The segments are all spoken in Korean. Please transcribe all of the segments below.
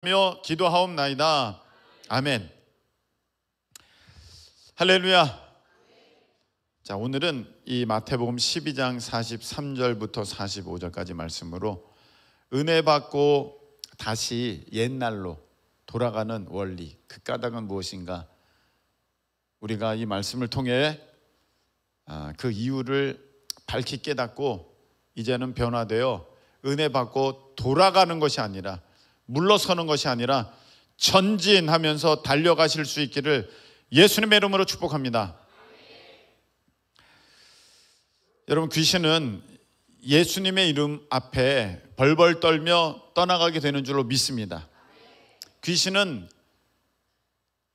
며 기도하옵나이다. 아멘. 할렐루야. 자, 오늘은 이 마태복음 12장 43절부터 45절까지 말씀으로 은혜 받고 다시 옛날로 돌아가는 원리, 그 까닭은 무엇인가? 우리가 이 말씀을 통해 그 이유를 밝히 깨닫고 이제는 변화되어 은혜 받고 돌아가는 것이 아니라, 물러서는 것이 아니라 전진하면서 달려가실 수 있기를 예수님의 이름으로 축복합니다. 여러분, 귀신은 예수님의 이름 앞에 벌벌 떨며 떠나가게 되는 줄로 믿습니다. 귀신은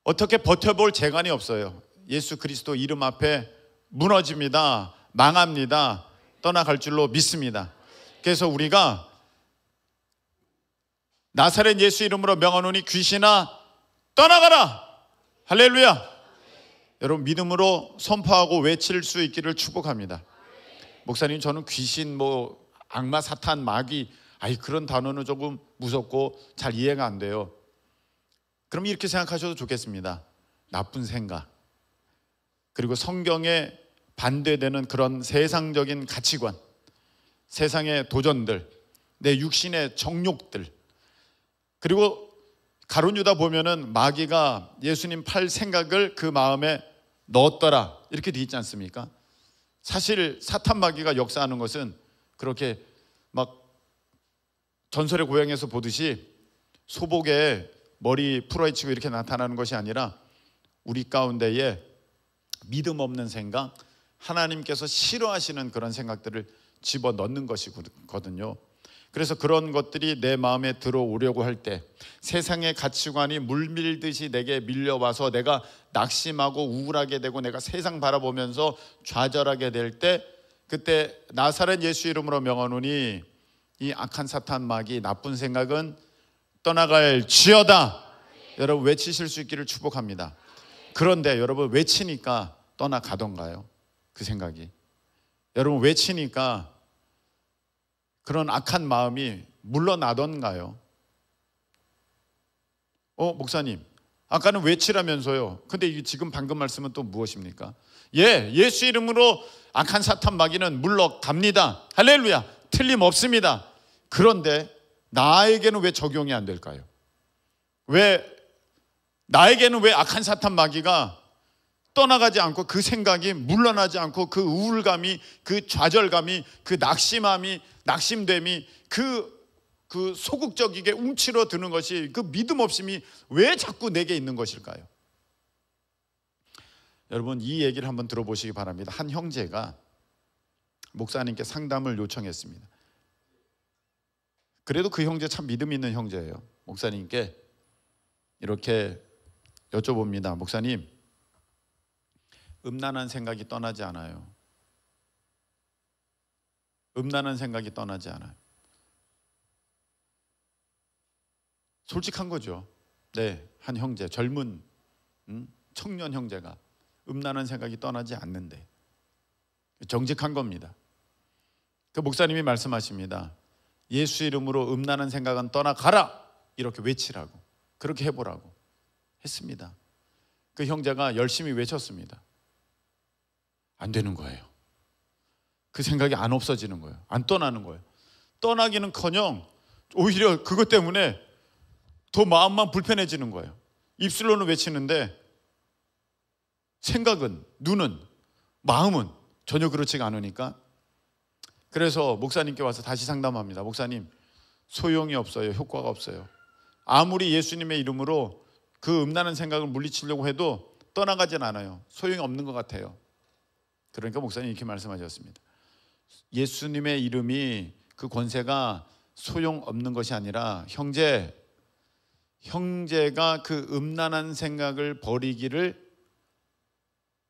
어떻게 버텨볼 재간이 없어요. 예수 그리스도 이름 앞에 무너집니다. 망합니다. 떠나갈 줄로 믿습니다. 그래서 우리가 나사렛 예수 이름으로 명하노니 귀신아 떠나가라. 할렐루야. 여러분, 믿음으로 선포하고 외칠 수 있기를 축복합니다. 목사님, 저는 귀신, 악마, 사탄, 마귀, 그런 단어는 조금 무섭고 잘 이해가 안 돼요. 그럼 이렇게 생각하셔도 좋겠습니다. 나쁜 생각, 그리고 성경에 반대되는 그런 세상적인 가치관, 세상의 도전들, 내 육신의 정욕들, 그리고 가룟 유다 보면은 마귀가 예수님 팔 생각을 그 마음에 넣었더라, 이렇게 돼 있지 않습니까? 사실 사탄 마귀가 역사하는 것은 그렇게 막 전설의 고향에서 보듯이 소복에 머리 풀어헤치고 이렇게 나타나는 것이 아니라 우리 가운데에 믿음 없는 생각, 하나님께서 싫어하시는 그런 생각들을 집어넣는 것이거든요. 그래서 그런 것들이 내 마음에 들어오려고 할 때, 세상의 가치관이 물밀듯이 내게 밀려와서 내가 낙심하고 우울하게 되고 내가 세상 바라보면서 좌절하게 될 때, 그때 나사렛 예수 이름으로 명하노니 이 악한 사탄 마귀, 나쁜 생각은 떠나갈지어다. 여러분, 외치실 수 있기를 축복합니다. 그런데 여러분, 외치니까 떠나가던가요? 그 생각이. 여러분, 외치니까 그런 악한 마음이 물러나던가요? 목사님, 아까는 외치라면서요. 근데 이게 지금 방금 말씀은 또 무엇입니까? 예수 이름으로 악한 사탄 마귀는 물러갑니다. 할렐루야. 틀림없습니다. 그런데 나에게는 왜 적용이 안 될까요? 나에게는 왜 악한 사탄 마귀가 떠나가지 않고, 그 생각이 물러나지 않고, 그 우울감이, 그 좌절감이, 그 낙심됨이, 그 소극적이게 움츠러 드는 것이, 그 믿음 없음이 왜 자꾸 내게 있는 것일까요? 여러분, 이 얘기를 한번 들어보시기 바랍니다. 한 형제가 목사님께 상담을 요청했습니다. 그래도 그 형제 참 믿음 있는 형제예요. 목사님께 이렇게 여쭤봅니다. 목사님, 음란한 생각이 떠나지 않아요. 음란한 생각이 떠나지 않아요. 솔직한 거죠. 네, 한 형제, 젊은 청년 형제가 음란한 생각이 떠나지 않는데, 정직한 겁니다. 그 목사님이 말씀하십니다. 예수 이름으로 음란한 생각은 떠나가라, 이렇게 외치라고, 그렇게 해보라고 했습니다. 그 형제가 열심히 외쳤습니다. 안 되는 거예요. 그 생각이 안 없어지는 거예요. 안 떠나는 거예요. 떠나기는커녕 오히려 그것 때문에 더 마음만 불편해지는 거예요. 입술로는 외치는데 생각은, 눈은, 마음은 전혀 그렇지가 않으니까. 그래서 목사님께 와서 다시 상담합니다. 목사님, 소용이 없어요. 효과가 없어요. 아무리 예수님의 이름으로 그 음란한 생각을 물리치려고 해도 떠나가진 않아요. 소용이 없는 것 같아요. 그러니까 목사님이 이렇게 말씀하셨습니다. 예수님의 이름이, 그 권세가 소용없는 것이 아니라 형제가 그 음란한 생각을 버리기를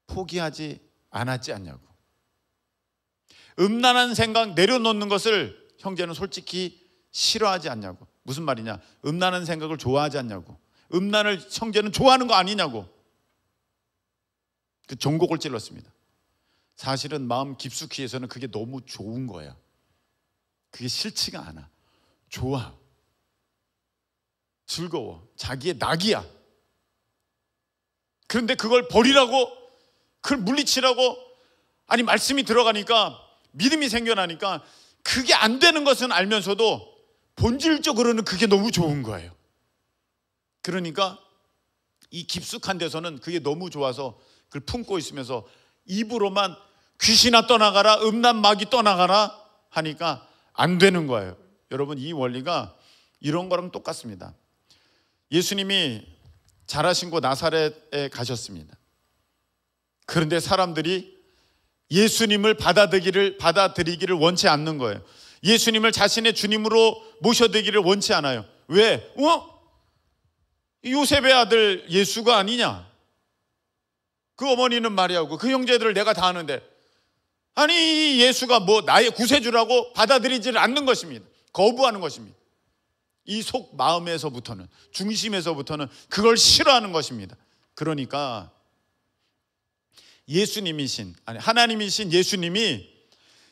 포기하지 않았지 않냐고. 음란한 생각 내려놓는 것을 형제는 솔직히 싫어하지 않냐고. 무슨 말이냐? 음란한 생각을 좋아하지 않냐고. 음란을 형제는 좋아하는 거 아니냐고. 그 종곡을 찔렀습니다. 사실은 마음 깊숙이에서는 그게 너무 좋은 거야. 그게 싫지가 않아. 좋아. 즐거워. 자기의 낙이야. 그런데 그걸 버리라고, 그걸 물리치라고, 아니 말씀이 들어가니까 믿음이 생겨나니까 그게 안 되는 것은 알면서도 본질적으로는 그게 너무 좋은 거예요. 그러니까 이 깊숙한 데서는 그게 너무 좋아서 그걸 품고 있으면서 입으로만 귀신아 떠나가라, 음란 마귀 떠나가라 하니까 안 되는 거예요. 여러분, 이 원리가 이런 거랑 똑같습니다. 예수님이 자라신 곳 나사렛에 가셨습니다. 그런데 사람들이 예수님을 받아들이기를 원치 않는 거예요. 예수님을 자신의 주님으로 모셔드리기를 원치 않아요. 왜? 요셉의 아들 예수가 아니냐? 그 어머니는 마리아고 그 형제들을 내가 다 아는데, 아니 예수가 뭐 나의 구세주라고 받아들이지를 않는 것입니다. 거부하는 것입니다. 이 속 마음에서부터는, 중심에서부터는 그걸 싫어하는 것입니다. 그러니까 하나님이신 예수님이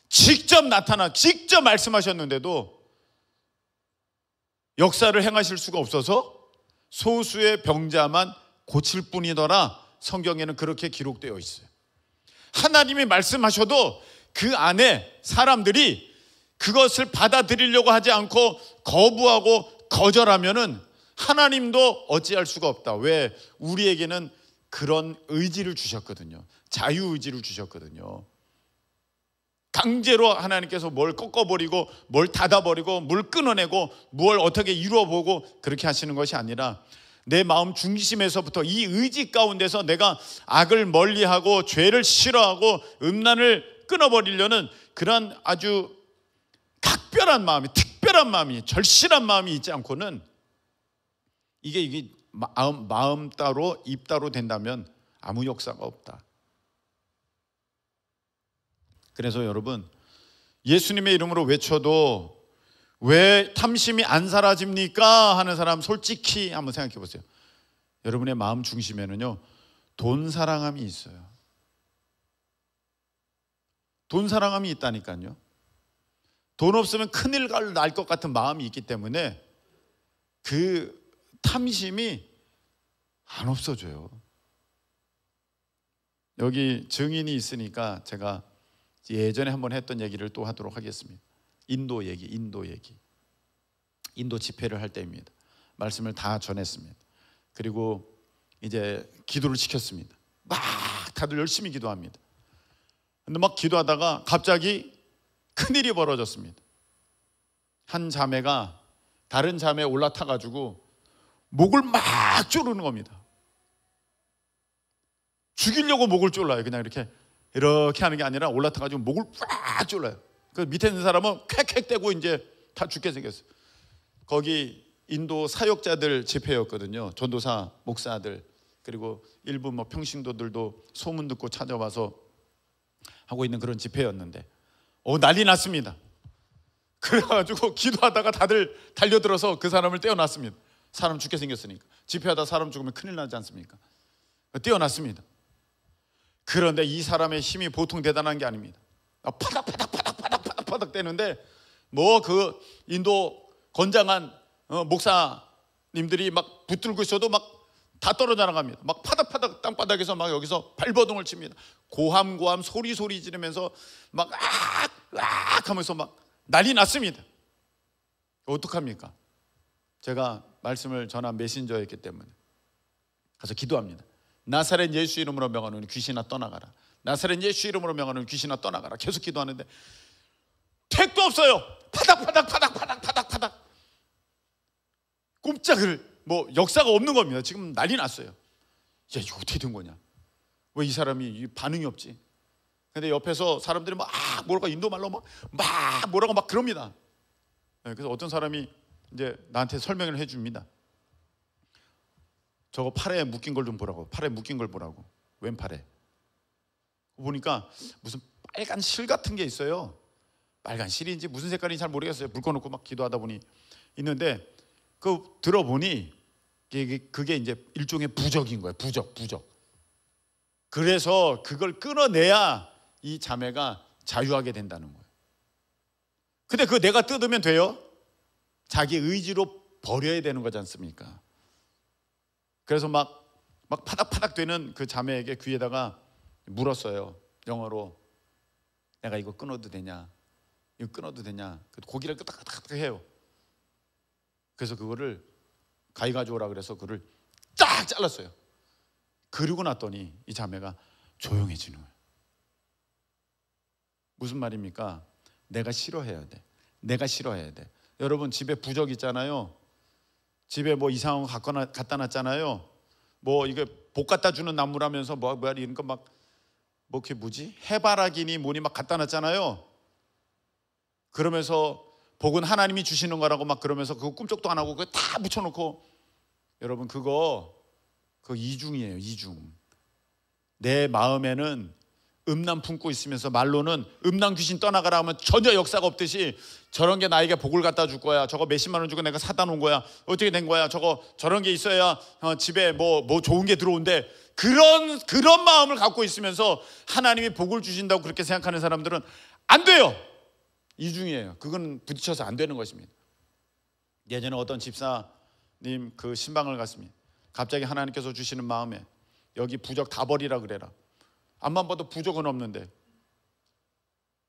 직접 나타나 직접 말씀하셨는데도 역사를 행하실 수가 없어서 소수의 병자만 고칠 뿐이더라. 성경에는 그렇게 기록되어 있어요. 하나님이 말씀하셔도 그 안에 사람들이 그것을 받아들이려고 하지 않고 거부하고 거절하면은 하나님도 어찌할 수가 없다. 왜? 우리에게는 그런 의지를 주셨거든요. 자유의지를 주셨거든요. 강제로 하나님께서 뭘 꺾어버리고 뭘 닫아버리고 뭘 끊어내고 뭘 어떻게 이루어보고 그렇게 하시는 것이 아니라 내 마음 중심에서부터 이 의지 가운데서 내가 악을 멀리하고 죄를 싫어하고 음란을 끊어버리려는 그런 아주 각별한 마음이, 특별한 마음이, 절실한 마음이 있지 않고는 이게 마음 따로 입 따로 된다면 아무 역사가 없다. 그래서 여러분, 예수님의 이름으로 외쳐도 왜 탐심이 안 사라집니까? 하는 사람 솔직히 한번 생각해 보세요. 여러분의 마음 중심에는요, 돈 사랑함이 있어요. 돈 사랑함이 있다니까요. 돈 없으면 큰일 날 것 같은 마음이 있기 때문에 그 탐심이 안 없어져요. 여기 증인이 있으니까 제가 예전에 한번 했던 얘기를 또 하도록 하겠습니다. 인도 집회를 할 때입니다. 말씀을 다 전했습니다. 그리고 이제 기도를 시켰습니다. 막 다들 열심히 기도합니다. 근데 막 기도하다가 갑자기 큰일이 벌어졌습니다. 한 자매가 다른 자매에 올라타가지고 목을 막 조르는 겁니다. 죽이려고 목을 졸라요. 그냥 이렇게 하는 게 아니라 올라타가지고 목을 꽉 졸라요. 그 밑에 있는 사람은 쾌쾌대고 이제 다 죽게 생겼어요. 거기 인도 사역자들 집회였거든요. 전도사, 목사들, 그리고 일부 평신도들도 소문 듣고 찾아와서 하고 있는 그런 집회였는데 난리 났습니다. 그래가지고 기도하다가 다들 달려들어서 그 사람을 떼어놨습니다. 사람 죽게 생겼으니까. 집회하다 사람 죽으면 큰일 나지 않습니까? 떼어놨습니다. 그런데 이 사람의 힘이 보통 대단한 게 아닙니다. 파닥파닥 떼는데 그 인도 건장한 목사님들이 막 붙들고 있어도 막 다 떨어져 나갑니다. 막 파닥파닥 땅바닥에서 막 여기서 발버둥을 칩니다. 고함 소리 지르면서 막 으악 하면서 막 난리 났습니다. 어떡합니까? 제가 말씀을 전한 메신저였기 때문에 가서 기도합니다. 나사렛 예수 이름으로 명하노니 귀신아 떠나가라. 나사렛 예수 이름으로 명하노니 귀신아 떠나가라. 계속 기도하는데 택도 없어요. 파닥 꼼짝을 역사가 없는 겁니다. 지금 난리 났어요. 야, 이거 어떻게 된 거냐? 왜 이 사람이 반응이 없지? 근데 옆에서 사람들이 막 뭐라고 인도 말로 막 뭐라고 막 그럽니다. 그래서 어떤 사람이 이제 나한테 설명을 해줍니다. 저거 팔에 묶인 걸 좀 보라고. 팔에 묶인 걸 보라고. 왼팔에. 보니까 무슨 빨간 실 같은 게 있어요. 빨간 실인지 무슨 색깔인지 잘 모르겠어요. 물 꺼놓고 막 기도하다 보니 있는데 들어보니 그게 이제 일종의 부적인 거예요. 부적. 그래서 그걸 끊어내야 이 자매가 자유하게 된다는 거예요. 근데 그거 내가 뜯으면 돼요? 자기 의지로 버려야 되는 거지 않습니까? 그래서 막 파닥파닥 되는 그 자매에게 귀에다가 물었어요. 영어로. 내가 이거 끊어도 되냐? 이거 끊어도 되냐? 고기를 끄덕끄덕 해요. 그래서 그거를 가위 가져오라 그래서 그를 쫙 잘랐어요. 그러고 났더니 이 자매가 조용해지는 거예요. 무슨 말입니까? 내가 싫어해야 돼. 내가 싫어해야 돼. 여러분 집에 부적 있잖아요. 집에 뭐 이상한 거 갖다 놨잖아요. 뭐 이게 복 갖다 주는 나무라면서 뭐야 이런 거 막 뭐 그게 뭐지? 해바라기니 뭐니 막 갖다 놨잖아요. 그러면서 복은 하나님이 주시는 거라고 막 그러면서 그거 꿈쩍도 안 하고 그거 다 묻혀놓고, 여러분 그거 이중이에요. 이중. 내 마음에는 음란 품고 있으면서 말로는 음란 귀신 떠나가라 하면 전혀 역사가 없듯이 저런 게 나에게 복을 갖다 줄 거야. 저거 몇십만 원 주고 내가 사다 놓은 거야. 어떻게 된 거야. 저런 게 있어야 집에 뭐 좋은 게 들어온대. 그런 마음을 갖고 있으면서 하나님이 복을 주신다고 그렇게 생각하는 사람들은 안 돼요. 이중이에요. 그건 부딪혀서 안 되는 것입니다. 예전에 어떤 집사님 그 신방을 갔습니다. 갑자기 하나님께서 주시는 마음에 여기 부적 다 버리라 그래라. 앞만 봐도 부적은 없는데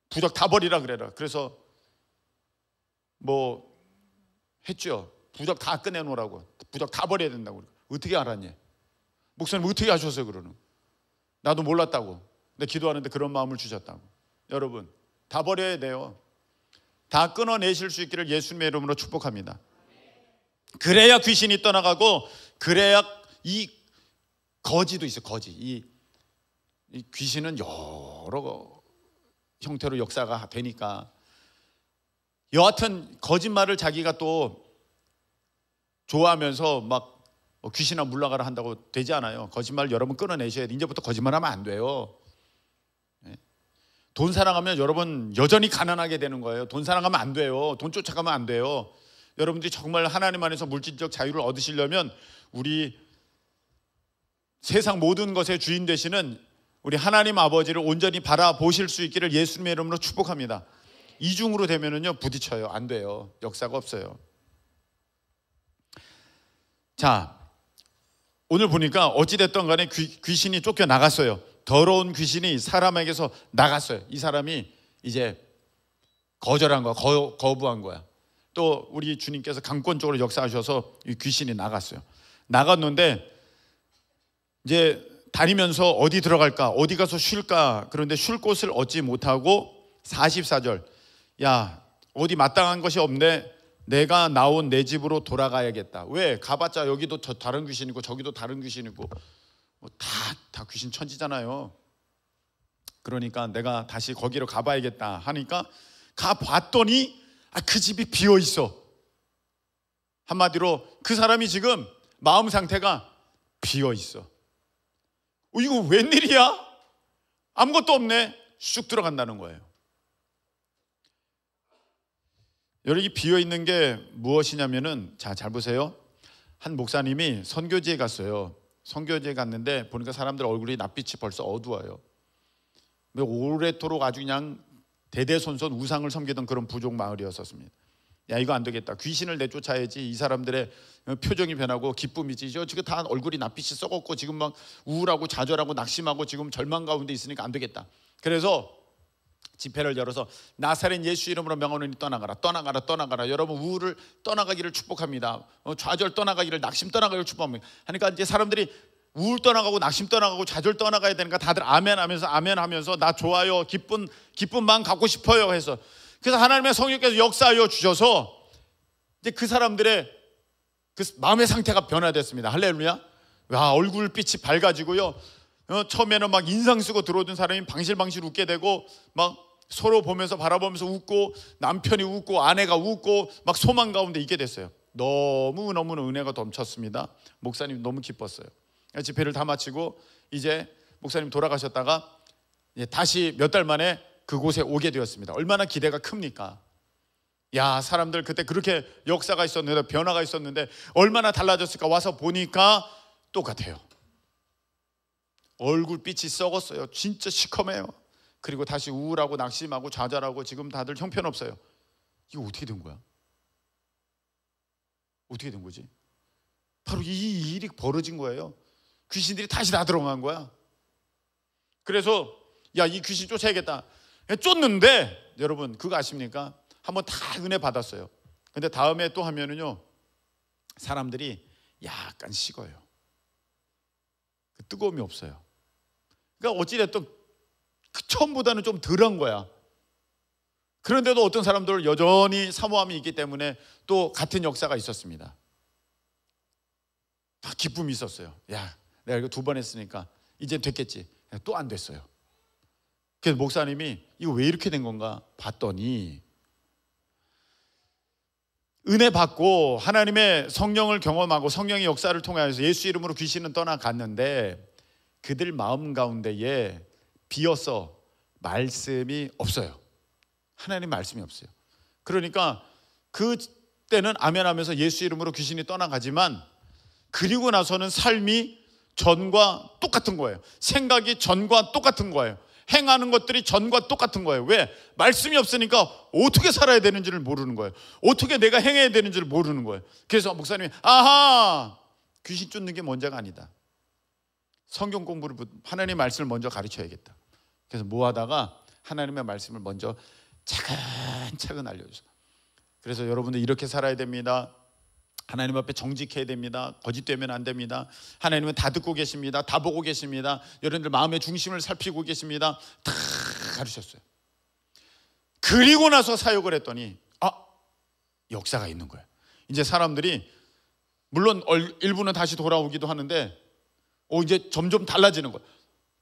부적 다 버리라 그래라. 그래서 뭐 했죠. 부적 다 꺼내놓으라고. 부적 다 버려야 된다고. 어떻게 알았냐? 목사님 어떻게 하셨어요? 그러는. 나도 몰랐다고. 근데 기도하는데 그런 마음을 주셨다고. 여러분 다 버려야 돼요. 다 끊어내실 수 있기를 예수님의 이름으로 축복합니다. 그래야 귀신이 떠나가고, 그래야 이 거지도 있어요. 거지. 이 귀신은 여러 형태로 역사가 되니까 여하튼 거짓말을 자기가 또 좋아하면서 막 귀신아 물러가라 한다고 되지 않아요. 거짓말 여러분 끊어내셔야 돼요. 이제부터 거짓말하면 안 돼요. 돈 사랑하면 여러분 여전히 가난하게 되는 거예요. 돈 사랑하면 안 돼요. 돈 쫓아가면 안 돼요. 여러분들이 정말 하나님 안에서 물질적 자유를 얻으시려면 우리 세상 모든 것의 주인 되시는 우리 하나님 아버지를 온전히 바라보실 수 있기를 예수님의 이름으로 축복합니다. 이중으로 되면은요 부딪혀요. 안 돼요. 역사가 없어요. 자, 오늘 보니까 어찌됐든 간에 귀신이 쫓겨나갔어요. 더러운 귀신이 사람에게서 나갔어요. 이 사람이 이제 거절한 거야. 거부한 거야. 또 우리 주님께서 강권적으로 역사하셔서 이 귀신이 나갔어요. 나갔는데 이제 다니면서 어디 들어갈까? 어디 가서 쉴까? 그런데 쉴 곳을 얻지 못하고 44절, 야 어디 마땅한 것이 없네. 내가 나온 내 집으로 돌아가야겠다. 왜? 가봤자 여기도 다른 귀신이고 저기도 다른 귀신이고 뭐 다 귀신 천지잖아요. 그러니까 내가 다시 거기로 가봐야겠다 하니까 가봤더니 그 집이 비어 있어. 한마디로 그 사람이 지금 마음 상태가 비어 있어. 이거 웬일이야? 아무것도 없네. 쑥 들어간다는 거예요. 여기 비어 있는 게 무엇이냐면은, 잘 보세요. 한 목사님이 선교지에 갔어요. 선교지에 갔는데 보니까 사람들 얼굴이 낯빛이 벌써 어두워요. 오래도록 아주 그냥 대대손손 우상을 섬기던 그런 부족 마을이었었습니다. 야 이거 안 되겠다. 귀신을 내쫓아야지. 이 사람들의 표정이 변하고 기쁨이지. 지금 다 얼굴이 낯빛이 썩었고 지금 막 우울하고 좌절하고 낙심하고 지금 절망 가운데 있으니까 안 되겠다. 그래서 집회를 열어서 나사렛 예수 이름으로 명하노니 떠나가라. 여러분 우울을 떠나가기를 축복합니다. 좌절 떠나가기를, 낙심 떠나가기를 축복합니다. 하니까 이제 사람들이 우울 떠나가고 낙심 떠나가고 좌절 떠나가야 되니까 다들 아멘 하면서 나 좋아요, 기쁜 마음 갖고 싶어요 해서, 그래서 하나님의 성령께서 역사하여 주셔서 이제 그 사람들의 그 마음의 상태가 변화됐습니다. 할렐루야. 와, 얼굴빛이 밝아지고요. 처음에는 막 인상 쓰고 들어오던 사람이 방실방실 웃게 되고 막 서로 보면서 바라보면서 웃고, 남편이 웃고 아내가 웃고 막 소망 가운데 있게 됐어요. 너무너무 은혜가 넘쳤습니다. 목사님 너무 기뻤어요. 집회를 다 마치고 이제 목사님 돌아가셨다가 다시 몇 달 만에 그곳에 오게 되었습니다. 얼마나 기대가 큽니까? 야, 사람들 그때 그렇게 역사가 있었는데, 변화가 있었는데 얼마나 달라졌을까. 와서 보니까 똑같아요. 얼굴빛이 썩었어요. 진짜 시커매요. 그리고 다시 우울하고 낙심하고 좌절하고 지금 다들 형편없어요. 이거 어떻게 된 거야? 어떻게 된 거지? 바로 이 일이 벌어진 거예요. 귀신들이 다시 다 들어간 거야. 그래서 야, 이 귀신 쫓아야겠다. 쫓는데 여러분 그거 아십니까? 한번 다 은혜 받았어요. 근데 다음에 또 하면은요, 사람들이 약간 식어요. 그 뜨거움이 없어요. 그러니까 어찌됐든 처음보다는 좀 덜한 거야. 그런데도 어떤 사람들 여전히 사모함이 있기 때문에 또 같은 역사가 있었습니다. 다 기쁨이 있었어요. 야, 내가 이거 2번 했으니까 이제 됐겠지. 또 안 됐어요. 그래서 목사님이 이거 왜 이렇게 된 건가 봤더니, 은혜 받고 하나님의 성령을 경험하고 성령의 역사를 통하여서 예수 이름으로 귀신은 떠나갔는데 그들 마음 가운데에 비어서 말씀이 없어요. 하나님 말씀이 없어요. 그러니까 그때는 아멘 하면서 예수 이름으로 귀신이 떠나가지만 그리고 나서는 삶이 전과 똑같은 거예요. 생각이 전과 똑같은 거예요. 행하는 것들이 전과 똑같은 거예요. 왜? 말씀이 없으니까 어떻게 살아야 되는지를 모르는 거예요. 어떻게 내가 행해야 되는지를 모르는 거예요. 그래서 목사님이 아하, 귀신 쫓는 게 문제가 아니다. 성경 공부를, 하나님의 말씀을 먼저 가르쳐야겠다. 그래서 뭐 하다가 하나님의 말씀을 먼저 차근차근 알려주세요. 그래서 여러분들 이렇게 살아야 됩니다. 하나님 앞에 정직해야 됩니다. 거짓되면 안 됩니다. 하나님은 다 듣고 계십니다. 다 보고 계십니다. 여러분들 마음의 중심을 살피고 계십니다. 다 가르쳤어요. 그리고 나서 사역을 했더니 역사가 있는 거예요. 이제 사람들이 물론 일부는 다시 돌아오기도 하는데 이제 점점 달라지는 거예요.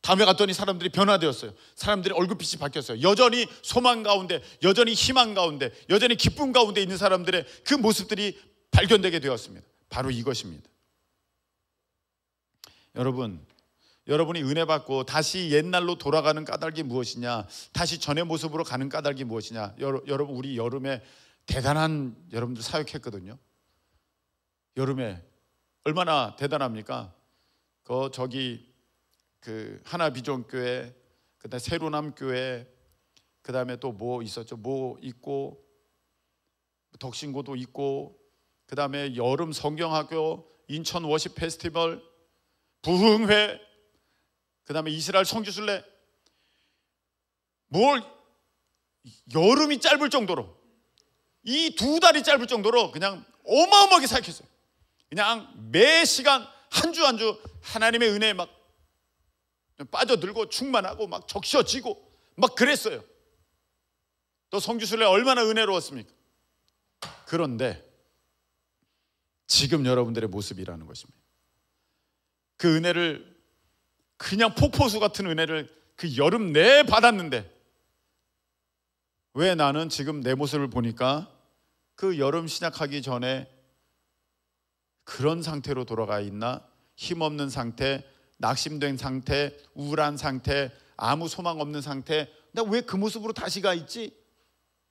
다음에 갔더니 사람들이 변화되었어요. 사람들의 얼굴빛이 바뀌었어요. 여전히 소망 가운데, 여전히 희망 가운데, 여전히 기쁨 가운데 있는 사람들의 그 모습들이 발견되게 되었습니다. 바로 이것입니다. 여러분이 은혜 받고 다시 옛날로 돌아가는 까닭이 무엇이냐, 다시 전의 모습으로 가는 까닭이 무엇이냐. 여러분, 우리 여름에 대단한 여러분들 사역했거든요. 여름에 얼마나 대단합니까? 그 하나비전교회, 그다음에 새로남교회, 그다음에 또 뭐 있었죠? 뭐 있고, 덕신고도 있고, 그다음에 여름 성경학교, 인천 워십 페스티벌, 부흥회, 그다음에 이스라엘 성지순례, 여름이 짧을 정도로, 이 2달이 짧을 정도로 그냥 어마어마하게 사역했어요. 그냥 매 시간 한 주 한 주 하나님의 은혜에 막 빠져들고 충만하고 막 적셔지고 막 그랬어요. 또 성지순례 얼마나 은혜로웠습니까? 그런데 지금 여러분들의 모습이라는 것입니다. 그 은혜를, 그냥 폭포수 같은 은혜를 그 여름 내에 받았는데 왜 나는 지금 내 모습을 보니까 그 여름 시작하기 전에 그런 상태로 돌아가 있나? 힘없는 상태, 낙심된 상태, 우울한 상태, 아무 소망 없는 상태. 나 왜 그 모습으로 다시 가 있지?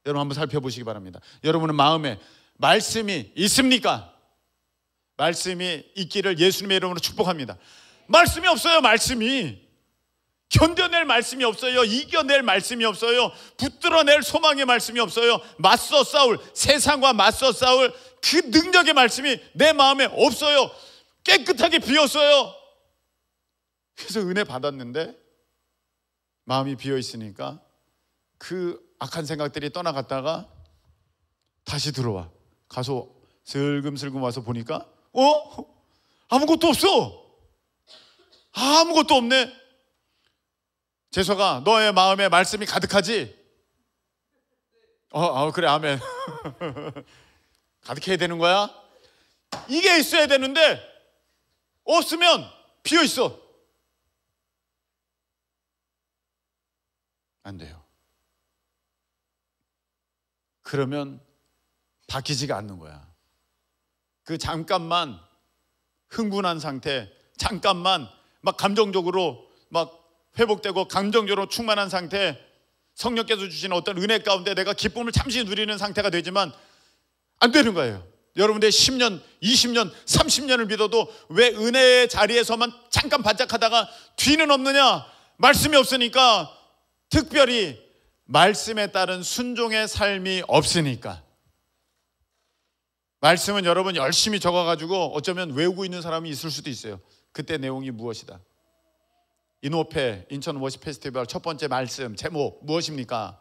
여러분 한번 살펴보시기 바랍니다. 여러분은 마음에 말씀이 있습니까? 말씀이 있기를 예수님의 이름으로 축복합니다. 말씀이 없어요. 말씀이 견뎌낼 말씀이 없어요. 이겨낼 말씀이 없어요. 붙들어낼 소망의 말씀이 없어요. 맞서 싸울, 세상과 맞서 싸울 그 능력의 말씀이 내 마음에 없어요. 깨끗하게 비었어요. 그래서 은혜 받았는데 마음이 비어 있으니까 그 악한 생각들이 떠나갔다가 다시 들어와. 가서 슬금슬금 와서 보니까 아무것도 없어. 아무것도 없네. 재석아, 너의 마음에 말씀이 가득하지? 그래, 아멘. 가득해야 되는 거야? 이게 있어야 되는데 없으면 비어 있어. 안 돼요. 그러면 바뀌지가 않는 거야. 그 잠깐만 흥분한 상태, 잠깐만 막 감정적으로 막 회복되고 감정적으로 충만한 상태, 성령께서 주시는 어떤 은혜 가운데 내가 기쁨을 잠시 누리는 상태가 되지만 안 되는 거예요. 여러분들 10년, 20년, 30년을 믿어도 왜 은혜의 자리에서만 잠깐 반짝하다가 뒤는 없느냐? 말씀이 없으니까, 특별히 말씀에 따른 순종의 삶이 없으니까. 말씀은 여러분 열심히 적어가지고 어쩌면 외우고 있는 사람이 있을 수도 있어요. 그때 내용이 무엇이다. 인호페 인천 워십 페스티벌 첫 번째 말씀 제목 무엇입니까?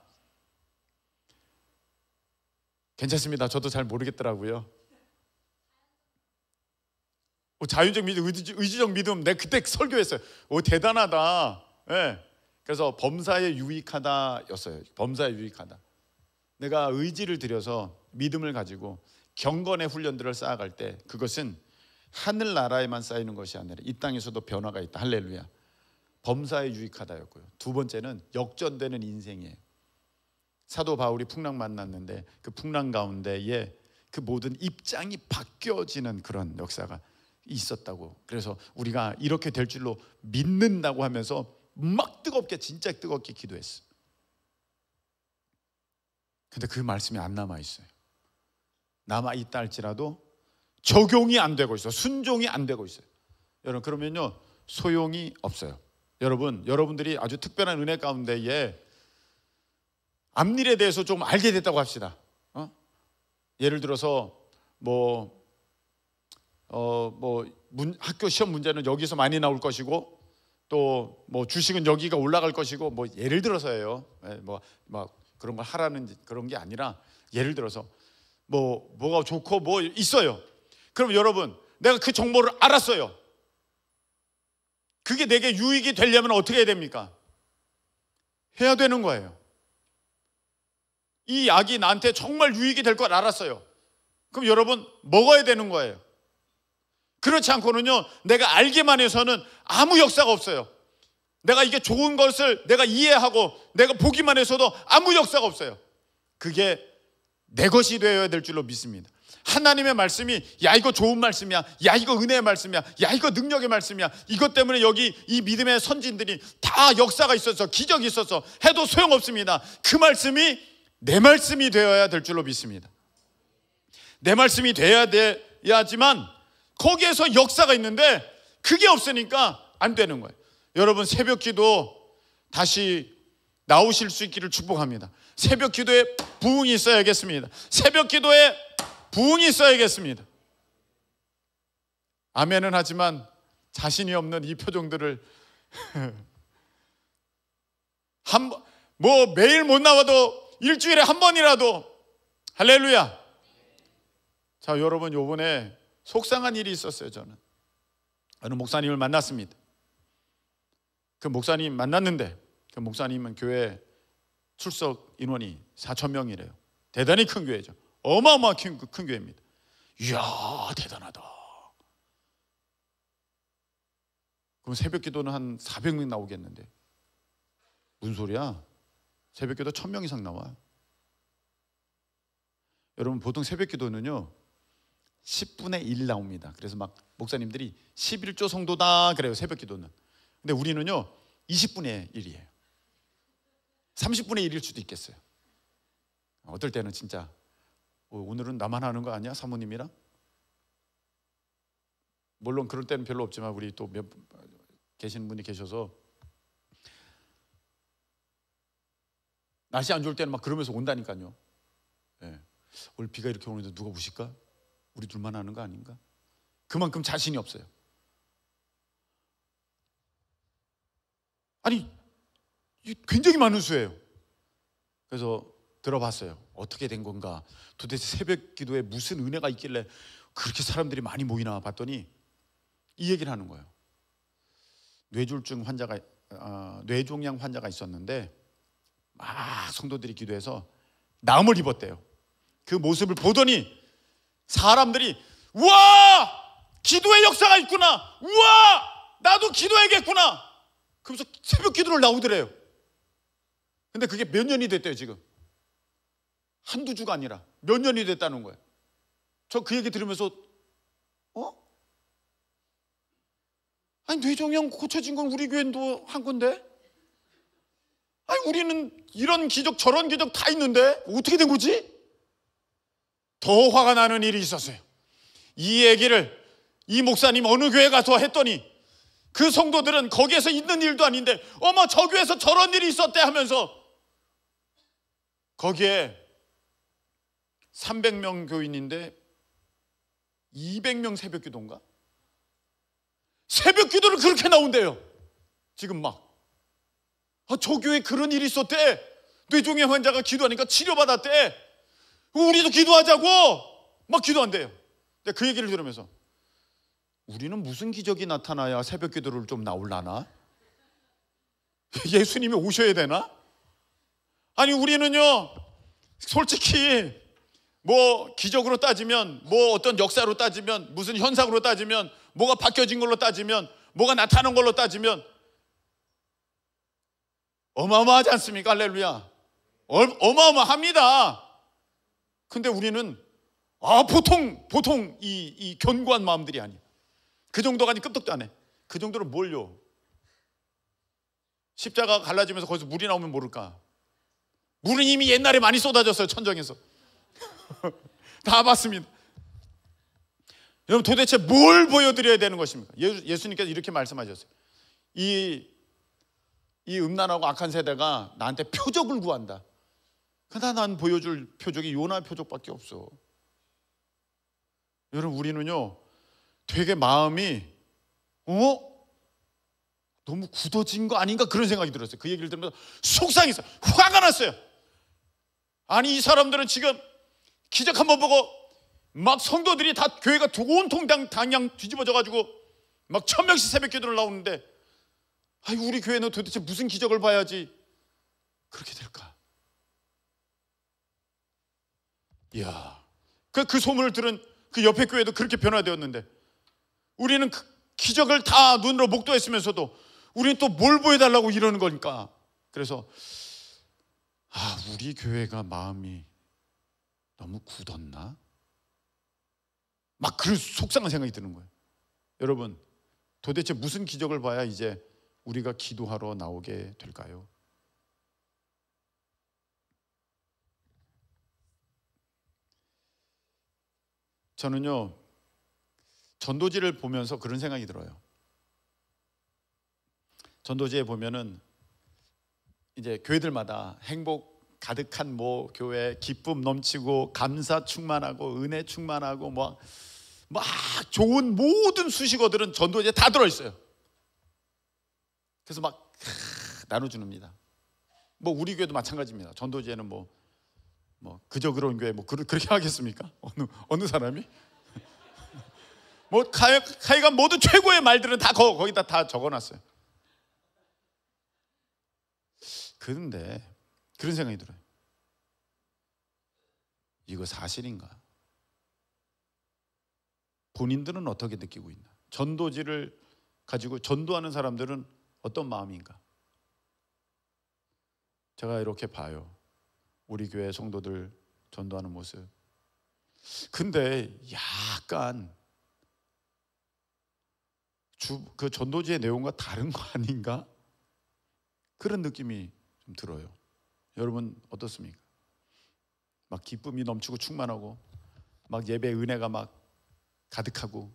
괜찮습니다. 저도 잘 모르겠더라고요. 자유적 믿음, 의지적 믿음. 내가 그때 설교했어요. 대단하다. 네. 그래서 범사에 유익하다 였어요. 범사에 유익하다. 내가 의지를 들여서 믿음을 가지고 경건의 훈련들을 쌓아갈 때 그것은 하늘나라에만 쌓이는 것이 아니라 이 땅에서도 변화가 있다. 할렐루야. 범사에 유익하다였고요. 두 번째는 역전되는 인생이에요. 사도 바울이 풍랑 만났는데 그 풍랑 가운데에 그 모든 입장이 바뀌어지는 그런 역사가 있었다고. 그래서 우리가 이렇게 될 줄로 믿는다고 하면서 막 뜨겁게 진짜 뜨겁게 기도했어. 근데 그 말씀이 안 남아있어요. 남아있다 할지라도 적용이 안 되고 있어요. 순종이 안 되고 있어요. 여러분 그러면요 소용이 없어요. 여러분들이 아주 특별한 은혜 가운데에 앞일에 대해서 좀 알게 됐다고 합시다. 예를 들어서 학교 시험 문제는 여기서 많이 나올 것이고 또 주식은 여기가 올라갈 것이고 예를 들어서예요. 그런 걸 하라는 그런 게 아니라 예를 들어서 뭐가 좋고 있어요. 그럼 여러분 내가 그 정보를 알았어요. 그게 내게 유익이 되려면 어떻게 해야 됩니까? 해야 되는 거예요. 이 약이 나한테 정말 유익이 될 걸 알았어요. 그럼 여러분 먹어야 되는 거예요. 그렇지 않고는요 내가 알기만 해서는 아무 역사가 없어요. 내가 이게 좋은 것을 내가 이해하고 내가 보기만 해서도 아무 역사가 없어요. 그게 내 것이 되어야 될 줄로 믿습니다. 하나님의 말씀이 야 이거 좋은 말씀이야, 야 이거 은혜의 말씀이야, 야 이거 능력의 말씀이야, 이것 때문에 여기 이 믿음의 선진들이 다 역사가 있어서 기적이 있어서 해도 소용없습니다. 그 말씀이 내 말씀이 되어야 될 줄로 믿습니다. 내 말씀이 돼야지만 거기에서 역사가 있는데 그게 없으니까 안 되는 거예요. 여러분 새벽 기도 다시 나오실 수 있기를 축복합니다. 새벽 기도에 부흥이 있어야겠습니다. 새벽 기도에 부흥이 있어야겠습니다. 아멘은 하지만 자신이 없는 이 표정들을 매일 못 나와도 일주일에 한 번이라도 할렐루야. 자 여러분 요번에 속상한 일이 있었어요. 저는 어느 목사님을 만났습니다. 그 목사님 만났는데 그 목사님은 교회 출석 인원이 4,000명이래요. 대단히 큰 교회죠. 어마어마한 큰 교회입니다. 이야 대단하다. 그럼 새벽 기도는 한 400명 나오겠는데 무슨 소리야? 새벽 기도 1,000명 이상 나와요. 여러분 보통 새벽 기도는요 10분의 1 나옵니다. 그래서 막 목사님들이 11조 성도다 그래요. 새벽 기도는. 근데 우리는요 20분의 1이에요 30분의 1일 수도 있겠어요. 어떨 때는 진짜 오늘은 나만 하는 거 아니야? 사모님이랑? 물론 그럴 때는 별로 없지만 우리 또 몇 계시는 분이 계셔서 날씨 안 좋을 때는 막 그러면서 온다니까요. 네. 오늘 비가 이렇게 오는데 누가 우실까? 우리 둘만 하는 거 아닌가? 그만큼 자신이 없어요. 아니 굉장히 많은 수예요. 그래서 들어봤어요. 어떻게 된 건가? 도대체 새벽 기도에 무슨 은혜가 있길래 그렇게 사람들이 많이 모이나 봤더니 이 얘기를 하는 거예요. 뇌종양 환자가 있었는데 막 성도들이 기도해서 나음을 입었대요. 그 모습을 보더니 사람들이 우와 기도의 역사가 있구나, 우와 나도 기도해야겠구나. 그러면서 새벽 기도를 나오더래요. 근데 그게 몇 년이 됐대요. 지금 한두 주가 아니라 몇 년이 됐다는 거예요. 저 그 얘기 들으면서 아니 뇌종양 고쳐진 건 우리 교회도 한 건데, 아니 우리는 이런 기적 저런 기적 다 있는데 어떻게 된 거지? 더 화가 나는 일이 있었어요. 이 얘기를 이 목사님 어느 교회 가서 했더니 그 성도들은 거기에서 있는 일도 아닌데 어머 저 교회에서 저런 일이 있었대 하면서 거기에 300명 교인인데 200명 새벽 기도인가? 새벽 기도를 그렇게 나온대요. 지금 막 저 교회에 그런 일이 있었대. 뇌종양 환자가 기도하니까 치료받았대. 우리도 기도하자고 막 기도한대요. 근데 그 얘기를 들으면서 우리는 무슨 기적이 나타나야 새벽 기도를 좀 나올라나? 예수님이 오셔야 되나? 아니 우리는요 솔직히 뭐 기적으로 따지면, 뭐 어떤 역사로 따지면, 무슨 현상으로 따지면, 뭐가 바뀌어진 걸로 따지면, 뭐가 나타난 걸로 따지면 어마어마하지 않습니까? 할렐루야. 어마어마합니다. 근데 우리는 보통 이 견고한 마음들이 아니야. 그 정도가 아니 끄떡도 안 해. 그 정도로 뭘요? 십자가 갈라지면서 거기서 물이 나오면 모를까? 물은 이미 옛날에 많이 쏟아졌어요. 천정에서. 다 봤습니다. 여러분 도대체 뭘 보여드려야 되는 것입니까? 예수님께서 이렇게 말씀하셨어요. 이 음란하고 악한 세대가 나한테 표적을 구한다. 그러나 난 보여줄 표적이 요나 표적밖에 없어. 여러분 우리는요 되게 마음이 너무 굳어진 거 아닌가 그런 생각이 들었어요. 그 얘기를 들으면서 속상했어요. 화가 났어요. 아니 이 사람들은 지금 기적 한번 보고 막 성도들이 다 교회가 온통 당양 뒤집어져가지고 막 1000명씩 새벽 기도를 나오는데 우리 교회는 도대체 무슨 기적을 봐야지 그렇게 될까? 이야, 그 소문을 들은 그 옆에 교회도 그렇게 변화되었는데 우리는 그 기적을 다 눈으로 목도했으면서도 우리는 또 뭘 보여달라고 이러는 거니까. 그래서 우리 교회가 마음이 너무 굳었나? 막 그런 속상한 생각이 드는 거예요. 여러분 도대체 무슨 기적을 봐야 이제 우리가 기도하러 나오게 될까요? 저는요 전도지를 보면서 그런 생각이 들어요. 전도지에 보면은 이제 교회들마다 행복 가득한 뭐 교회, 기쁨 넘치고 감사 충만하고 은혜 충만하고 막 좋은 모든 수식어들은 전도지에 다 들어있어요. 그래서 막 나눠주는니다. 뭐 우리 교회도 마찬가지입니다. 전도지에는 뭐 그저 그런 교회 뭐 그렇게 하겠습니까? 어느 사람이? 뭐 하여간 모든 최고의 말들은 다 거기다 다 적어놨어요. 그런데 그런 생각이 들어요. 이거 사실인가? 본인들은 어떻게 느끼고 있나? 전도지를 가지고 전도하는 사람들은 어떤 마음인가? 제가 이렇게 봐요. 우리 교회 성도들 전도하는 모습. 근데 약간 그 전도지의 내용과 다른 거 아닌가? 그런 느낌이 좀 들어요. 여러분 어떻습니까? 막 기쁨이 넘치고 충만하고 막 예배 은혜가 막 가득하고.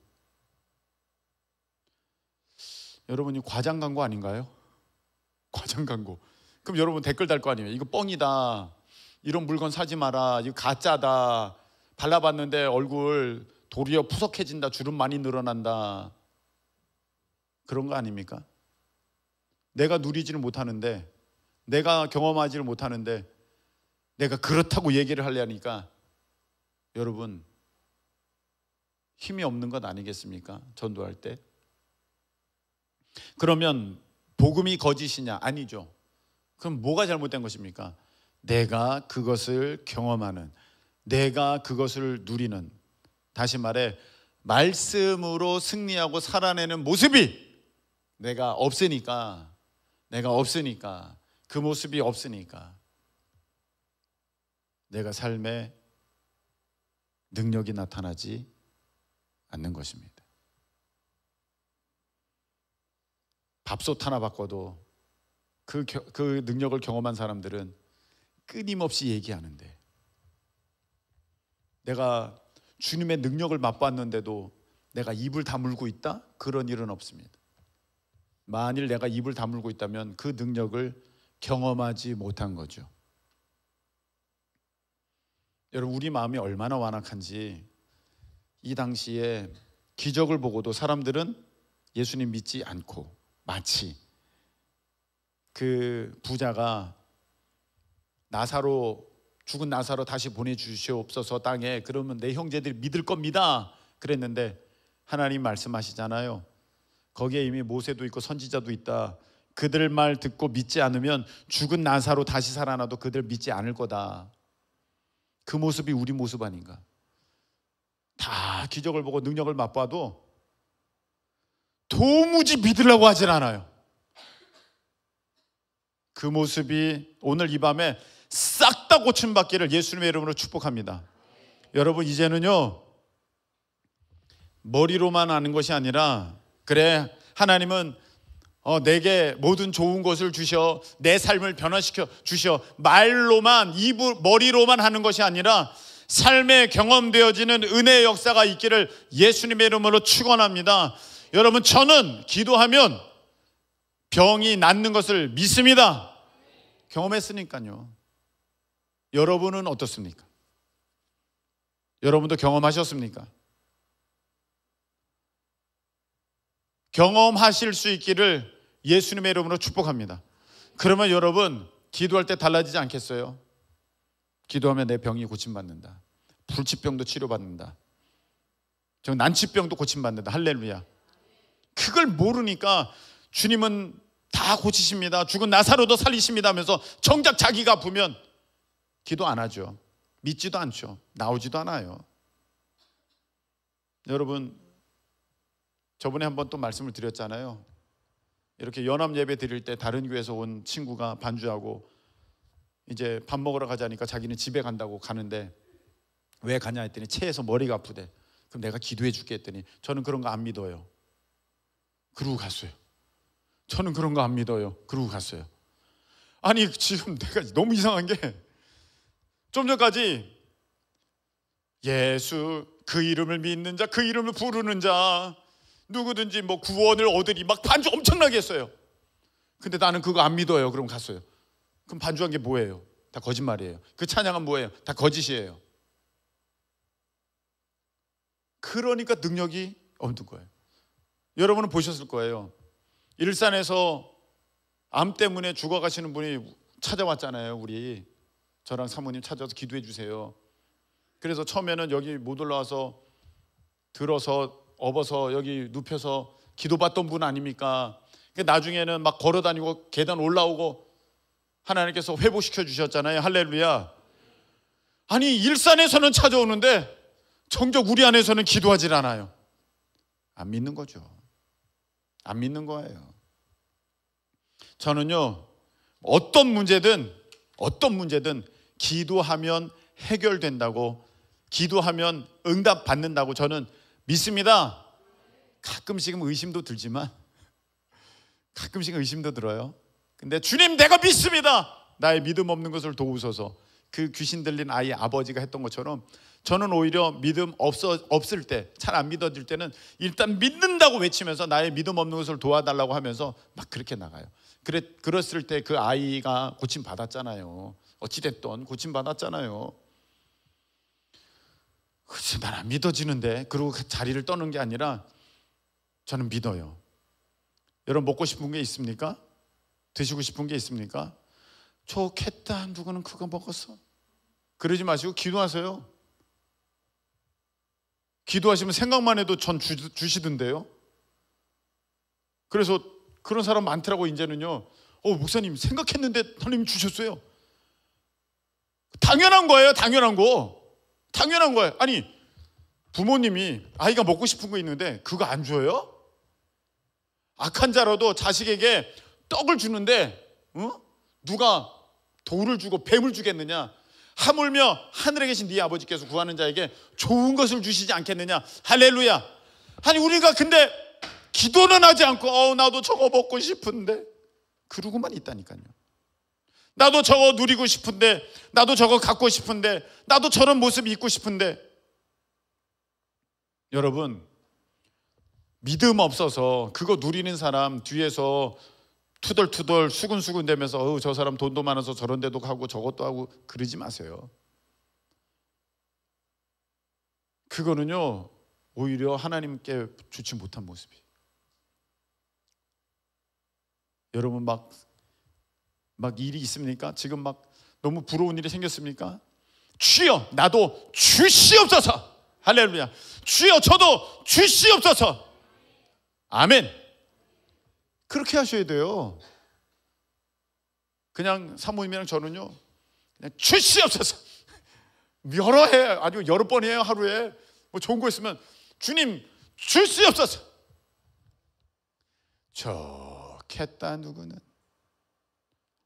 여러분이 과장 광고 아닌가요? 과장 광고. 그럼 여러분 댓글 달 거 아니에요? 이거 뻥이다. 이런 물건 사지 마라. 이거 가짜다. 발라봤는데 얼굴 도리어 푸석해진다. 주름 많이 늘어난다. 그런 거 아닙니까? 내가 누리지를 못하는데, 내가 경험하지를 못하는데 내가 그렇다고 얘기를 하려니까 여러분 힘이 없는 것 아니겠습니까? 전도할 때. 그러면 복음이 거짓이냐? 아니죠. 그럼 뭐가 잘못된 것입니까? 내가 그것을 경험하는, 내가 그것을 누리는, 다시 말해 말씀으로 승리하고 살아내는 모습이 내가 없으니까, 그 모습이 없으니까 내가 삶에 능력이 나타나지 않는 것입니다. 밥솥 하나 바꿔도 그 능력을 경험한 사람들은 끊임없이 얘기하는데, 내가 주님의 능력을 맛봤는데도 내가 입을 다물고 있다? 그런 일은 없습니다. 만일 내가 입을 다물고 있다면 그 능력을 경험하지 못한 거죠. 여러분 우리 마음이 얼마나 완악한지 이 당시에 기적을 보고도 사람들은 예수님 믿지 않고, 마치 그 부자가 죽은 나사로 다시 보내주시옵소서 땅에, 그러면 내 형제들이 믿을 겁니다 그랬는데, 하나님 말씀하시잖아요. 거기에 이미 모세도 있고 선지자도 있다. 그들 말 듣고 믿지 않으면 죽은 나사로 다시 살아나도 그들 믿지 않을 거다. 그 모습이 우리 모습 아닌가? 다 기적을 보고 능력을 맛봐도 도무지 믿으려고 하질 않아요. 그 모습이 오늘 이 밤에 싹 다 고침받기를 예수님의 이름으로 축복합니다. 여러분, 이제는요 머리로만 아는 것이 아니라, 그래 하나님은 내게 모든 좋은 것을 주셔, 내 삶을 변화시켜 주셔, 말로만 머리로만 하는 것이 아니라 삶에 경험되어지는 은혜의 역사가 있기를 예수님의 이름으로 축원합니다. 여러분, 저는 기도하면 병이 낫는 것을 믿습니다. 경험했으니까요. 여러분은 어떻습니까? 여러분도 경험하셨습니까? 경험하실 수 있기를 예수님의 이름으로 축복합니다. 그러면 여러분, 기도할 때 달라지지 않겠어요? 기도하면 내 병이 고침받는다. 불치병도 치료받는다. 저 난치병도 고침받는다. 할렐루야. 그걸 모르니까 주님은 다 고치십니다, 죽은 나사로도 살리십니다 하면서 정작 자기가 아프면 기도 안 하죠. 믿지도 않죠. 나오지도 않아요. 여러분, 저번에 한번 또 말씀을 드렸잖아요. 이렇게 연합 예배 드릴 때 다른 교회에서 온 친구가 반주하고 이제 밥 먹으러 가자니까 자기는 집에 간다고 가는데, 왜 가냐 했더니 체해서 머리가 아프대. 그럼 내가 기도해 줄게 했더니, 저는 그런 거 안 믿어요 그러고 갔어요. 저는 그런 거 안 믿어요 그러고 갔어요. 아니, 지금 내가 너무 이상한 게, 좀 전까지 예수 그 이름을 믿는 자, 그 이름을 부르는 자, 누구든지 뭐 구원을 얻으리 막 반주 엄청나게 했어요. 근데 나는 그거 안 믿어요 그럼 갔어요. 그럼 반주한 게 뭐예요? 다 거짓말이에요. 그 찬양은 뭐예요? 다 거짓이에요. 그러니까 능력이 없는 거예요. 여러분은 보셨을 거예요. 일산에서 암 때문에 죽어가시는 분이 찾아왔잖아요. 우리 저랑 사모님 찾아와서 기도해 주세요. 그래서 처음에는 여기 못 올라와서 들어서 업어서 여기 눕혀서 기도받던 분 아닙니까? 나중에는 막 걸어다니고 계단 올라오고 하나님께서 회복시켜 주셨잖아요. 할렐루야. 아니, 일산에서는 찾아오는데 정작 우리 안에서는 기도하질 않아요. 안 믿는 거죠. 안 믿는 거예요. 저는요, 어떤 문제든 기도하면 해결된다고, 기도하면 응답 받는다고 저는 믿습니다. 가끔씩은 의심도 들지만, 가끔씩은 의심도 들어요. 근데 주님, 내가 믿습니다. 나의 믿음 없는 것을 도우소서. 그 귀신 들린 아이의 아버지가 했던 것처럼 저는 오히려 믿음 없을 때, 잘 안 믿어질 때는 일단 믿는다고 외치면서 나의 믿음 없는 것을 도와달라고 하면서 막 그렇게 나가요. 그랬을 때 그 아이가 고침 받았잖아요. 어찌됐든 고침 받았잖아요. 그치, 난 안 믿어지는데 그러고 그 자리를 떠는 게 아니라 저는 믿어요. 여러분, 먹고 싶은 게 있습니까? 드시고 싶은 게 있습니까? 좋겠다, 누구는 그거 먹었어. 그러지 마시고 기도하세요. 기도하시면 생각만 해도 전 주시던데요. 그래서 그런 사람 많더라고. 이제는요, 목사님 생각했는데 하나님 주셨어요. 당연한 거예요. 당연한 거예요. 아니, 부모님이 아이가 먹고 싶은 거 있는데 그거 안 줘요? 악한 자라도 자식에게 떡을 주는데 누가 돌을 주고 뱀을 주겠느냐? 하물며 하늘에 계신 네 아버지께서 구하는 자에게 좋은 것을 주시지 않겠느냐? 할렐루야. 아니, 우리가 근데 기도는 하지 않고 나도 저거 먹고 싶은데 그러고만 있다니까요. 나도 저거 누리고 싶은데, 나도 저거 갖고 싶은데, 나도 저런 모습이 있고 싶은데. 여러분, 믿음 없어서 그거 누리는 사람 뒤에서 투덜투덜 수근수근 대면서 저 사람 돈도 많아서 저런 데도 가고 저것도 하고 그러지 마세요. 그거는요, 오히려 하나님께 좋지 못한 모습이. 여러분 막 일이 있습니까? 지금 막 너무 부러운 일이 생겼습니까? 주여 나도 주시옵소서. 할렐루야. 주여 저도 주시옵소서. 아멘. 그렇게 하셔야 돼요. 그냥 사모님이랑 저는요, 그냥 주시옵소서. 여러 해, 아주 여러 번 해요. 하루에 뭐 좋은 거 있으면 주님 주시옵소서. 좋겠다 누구는.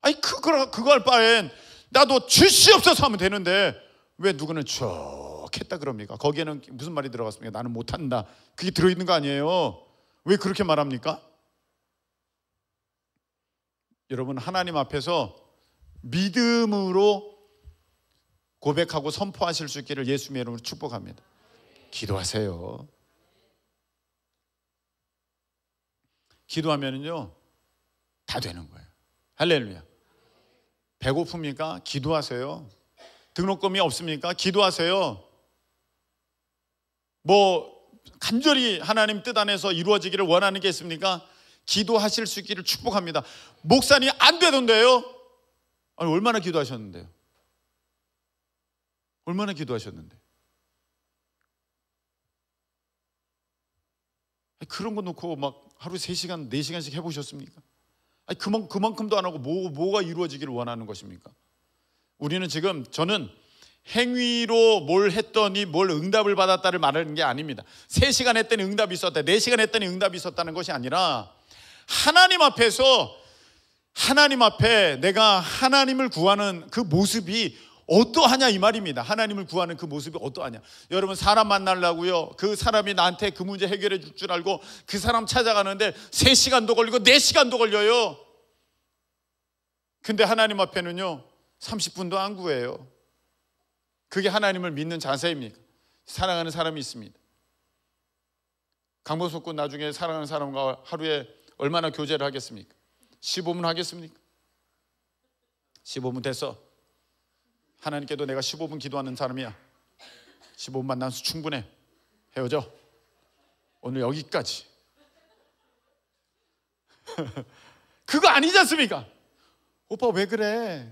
아니 그거 할 바엔 나도 주시옵소서 하면 되는데 왜 누구는 좋겠다 그럽니까? 거기에는 무슨 말이 들어갔습니까? 나는 못한다, 그게 들어있는 거 아니에요? 왜 그렇게 말합니까? 여러분 하나님 앞에서 믿음으로 고백하고 선포하실 수 있기를 예수님의 이름으로 축복합니다. 기도하세요. 기도하면은요 다 되는 거예요. 할렐루야. 배고픕니까? 기도하세요. 등록금이 없습니까? 기도하세요. 뭐 간절히 하나님 뜻 안에서 이루어지기를 원하는 게 있습니까? 기도하실 수 있기를 축복합니다. 목사님 안 되던데요? 아니 얼마나 기도하셨는데요? 얼마나 기도하셨는데? 아니, 그런 거 놓고 막 하루 3시간, 4시간씩 해보셨습니까? 아니 그만큼도 안 하고 뭐가 이루어지기를 원하는 것입니까? 우리는 지금 저는 행위로 뭘 했더니 뭘 응답을 받았다를 말하는 게 아닙니다. 3시간 했더니 응답이 있었다, 4시간 했더니 응답이 있었다는 것이 아니라 하나님 앞에서 하나님 앞에 내가 하나님을 구하는 그 모습이 어떠하냐 이 말입니다. 하나님을 구하는 그 모습이 어떠하냐. 여러분 사람 만나려고요, 그 사람이 나한테 그 문제 해결해 줄 줄 알고 그 사람 찾아가는데 3시간도 걸리고 4시간도 걸려요. 근데 하나님 앞에는요 30분도 안 구해요. 그게 하나님을 믿는 자세입니까? 사랑하는 사람이 있습니다. 강보석군 나중에 사랑하는 사람과 하루에 얼마나 교제를 하겠습니까? 15분 하겠습니까? 15분 됐어. 하나님께도 내가 15분 기도하는 사람이야. 15분만 난 충분해. 헤어져. 오늘 여기까지. 그거 아니지 않습니까? 오빠 왜 그래?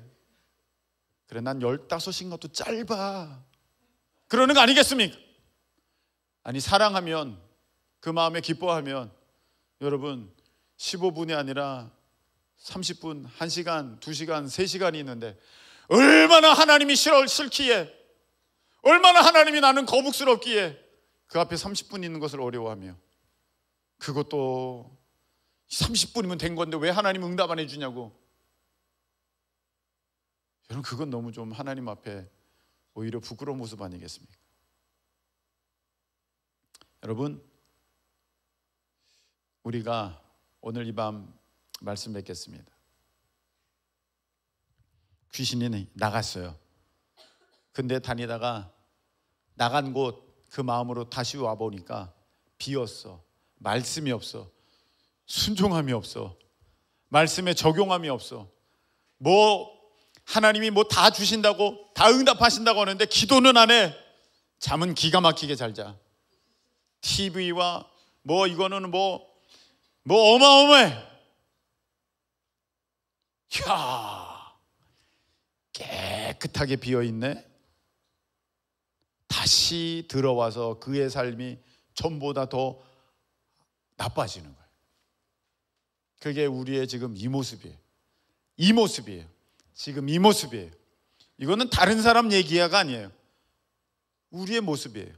그래 난 15인 것도 짧아. 그러는 거 아니겠습니까? 아니 사랑하면, 그 마음에 기뻐하면 여러분 15분이 아니라 30분, 1시간, 2시간, 3시간이 있는데 얼마나 하나님이 싫기에, 얼마나 하나님이 나는 거북스럽기에 그 앞에 30분 있는 것을 어려워하며, 그것도 30분이면 된 건데 왜 하나님 응답 안 해주냐고. 여러분 그건 너무 좀 하나님 앞에 오히려 부끄러운 모습 아니겠습니까? 여러분 우리가 오늘 이 밤 말씀 뵙겠습니다. 귀신이 나갔어요. 근데 다니다가 나간 곳 그 마음으로 다시 와보니까 비었어. 말씀이 없어. 순종함이 없어. 말씀에 적용함이 없어. 뭐 하나님이 뭐 다 주신다고, 다 응답하신다고 하는데 기도는 안 해. 잠은 기가 막히게 잘 자. TV와 뭐 이거는 뭐 어마어마해. 이야, 깨끗하게 비어있네. 다시 들어와서 그의 삶이 전보다 더 나빠지는 거예요. 그게 우리의 지금 이 모습이에요. 이 모습이에요. 지금 이 모습이에요. 이거는 다른 사람 얘기가 아니에요. 우리의 모습이에요.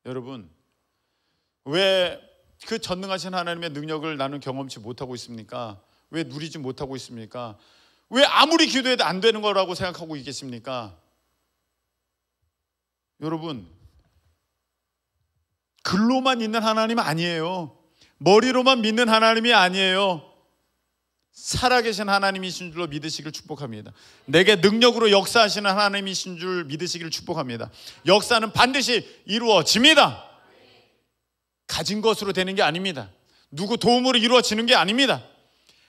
여러분 왜 그 전능하신 하나님의 능력을 나는 경험치 못하고 있습니까? 왜 누리지 못하고 있습니까? 왜 아무리 기도해도 안 되는 거라고 생각하고 있겠습니까? 여러분 글로만 있는 하나님 아니에요. 머리로만 믿는 하나님이 아니에요. 살아계신 하나님이신 줄로 믿으시길 축복합니다. 내게 능력으로 역사하시는 하나님이신 줄 믿으시길 축복합니다. 역사는 반드시 이루어집니다. 가진 것으로 되는 게 아닙니다. 누구 도움으로 이루어지는 게 아닙니다.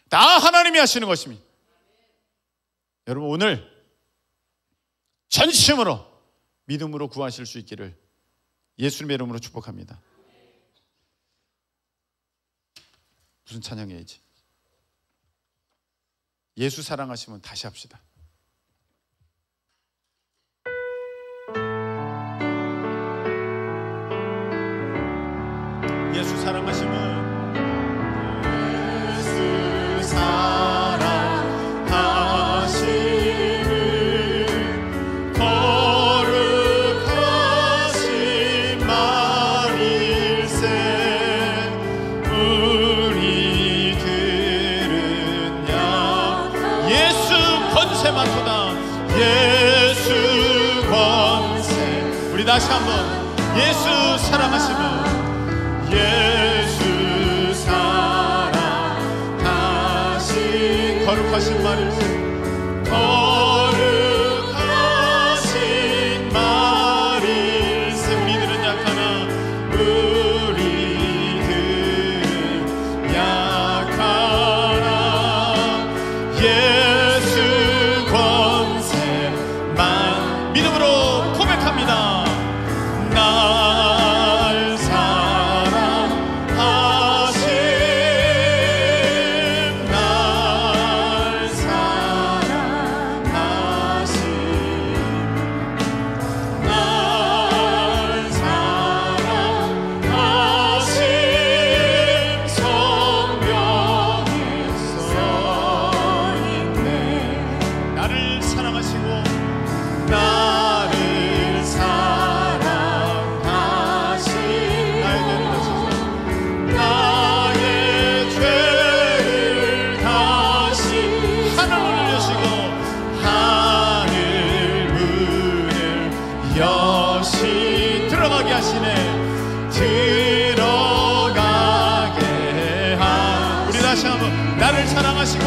다 하나님이 하시는 것입니다. 여러분 오늘 전심으로 믿음으로 구하실 수 있기를 예수님의 이름으로 축복합니다. 무슨 찬양해야지? 예수 사랑하시면 다시 합시다. 예수 사랑하시면 예수 사랑하시는 거룩하신 말일세 우리들은 예수 권세 많도다. 예수 권세. 우리 다시 한번 예수 사랑하시면 예수 사랑하신 거룩하신 말일세 거룩하신 말일세 우리들은 약하나 우리들은 약하나 예수 권세만 믿음으로 고백합니다. 날 사랑하신 날 사랑하신 날 사랑하신 성경에 써있네. 나를 사랑하시고 나를 사랑하신 나의 죄를 다시 하늘을 여시고 하늘 문을 여시 들어가게 하시네. 들어가게 하 우리 다시 한번 나를 사랑하시고